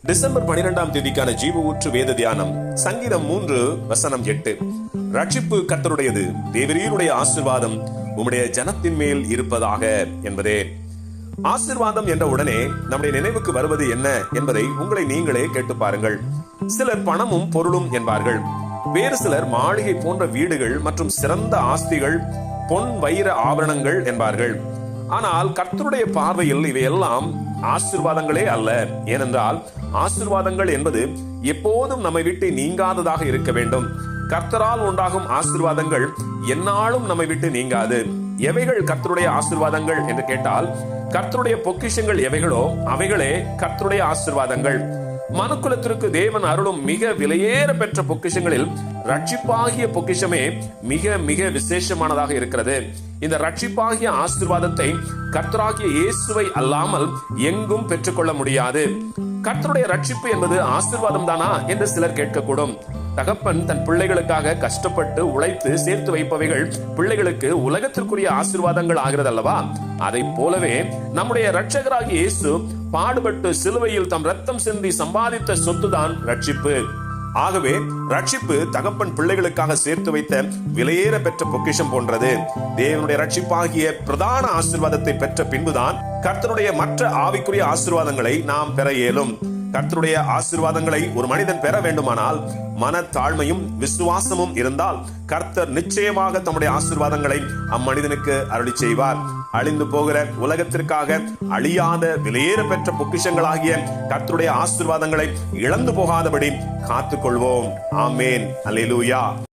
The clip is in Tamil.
டிசம்பர் 12ஆம் தேதிக்கான ஜீவ ஊற்று வேத தியானம் சங்கீதம் 3:8. ரட்சிப்பு கர்த்தருடையது, தேவரீருடைய ஆசீர்வாதம் உம்முடைய ஜனத்தின் மேல் இருப்பதாக என்பதே. ஆசீர்வாதம் என்ற உடனே நம்முடைய நினைவுக்கு வருவது என்ன என்பதை உங்களை நீங்களே கேட்டு பாருங்கள். சிலர் பணமும் பொருளும் என்பார்கள். வேறு சிலர் மாளிகை போன்ற வீடுகள் மற்றும் சிறந்த ஆஸ்திகள், பொன் வைர ஆபரணங்கள் என்பார்கள். ஆனால் கர்த்தருடைய பார்வையில் இவையெல்லாம் ஆசீர்வாதங்களே அல்ல. ஏனென்றால் ஆசீர்வாதங்கள் என்பது எப்போதும் நம்மை விட்டு நீங்காததாக இருக்க வேண்டும். கர்த்தரால் உண்டாகும் ஆசீர்வாதங்கள் எந்நாளும் நம்மை விட்டு நீங்காது. எவைகள் கர்த்தருடைய ஆசீர்வாதங்கள் என்று கேட்டால், கர்த்தருடைய பொக்கிஷங்கள் எவைகளோ அவைகளே கர்த்தருடைய ஆசீர்வாதங்கள். மனுக்குலத்திற்கு தேவன் அருளும் மிக விலையேற பெற்ற பொக்கிஷங்களில் ரட்சிப்பாகிய பொக்கிஷமே மிக மிக விசேஷமானதாக இருக்கிறது. இந்த ரட்சிப்பாகிய ஆசீர்வாதத்தை கர்த்தராகிய இயேசுவை அல்லாமல் எங்கும் பெற்றுக்கொள்ள முடியாது. கர்த்தருடைய ரட்சிப்பு என்பது ஆசீர்வாதம் தானா என்று சிலர் கேட்கக்கூடும். தகப்பன் தன் பிள்ளைகளுக்காக கஷ்டப்பட்டு உழைத்து சேர்த்து வைப்பவைகள் பிள்ளைகளுக்கு உலகத்திற்குரிய ஆசீர்வாதங்கள் ஆகிறது அல்லவா? அதை போலவே நம்முடைய இரட்சகராகிய இயேசு பாடுபட்டு சிலுவையில் தம் ரத்தம் சிந்தி சம்பாதித்த சொத்துதான் ரட்சிப்பு. ஆகவே ரட்சிப்பு தகப்பன் பிள்ளைகளுக்காக சேர்த்து வைத்த விலையேற பெற்ற பொக்கிஷம் போன்றது. தேவனுடைய ரட்சிப்பாகிய பிரதான ஆசீர்வாதத்தை பெற்ற பின்புதான் கர்த்தருடைய மற்ற ஆவிக்குரிய ஆசீர்வாதங்களை நாம் பெற இயலும். கர்த்தருடைய ஆசீர்வாதங்களை ஒரு மனிதன் பெற வேண்டுமானால் மனத்தாழ்மையும் விசுவாசமும் இருந்தால் கர்த்தர் நிச்சயமாக தம்முடைய ஆசீர்வாதங்களை அம்மனிதனுக்கு அருளி செய்வார். அழிந்து போகிற உலகத்திற்காக அழியாத விலையேற பெற்ற பொக்கிஷங்களாகிய கர்த்தருடைய ஆசீர்வாதங்களை இழந்து போகாதபடி காத்துக்கொள்வோம். ஆமேன். அல்லேலூயா.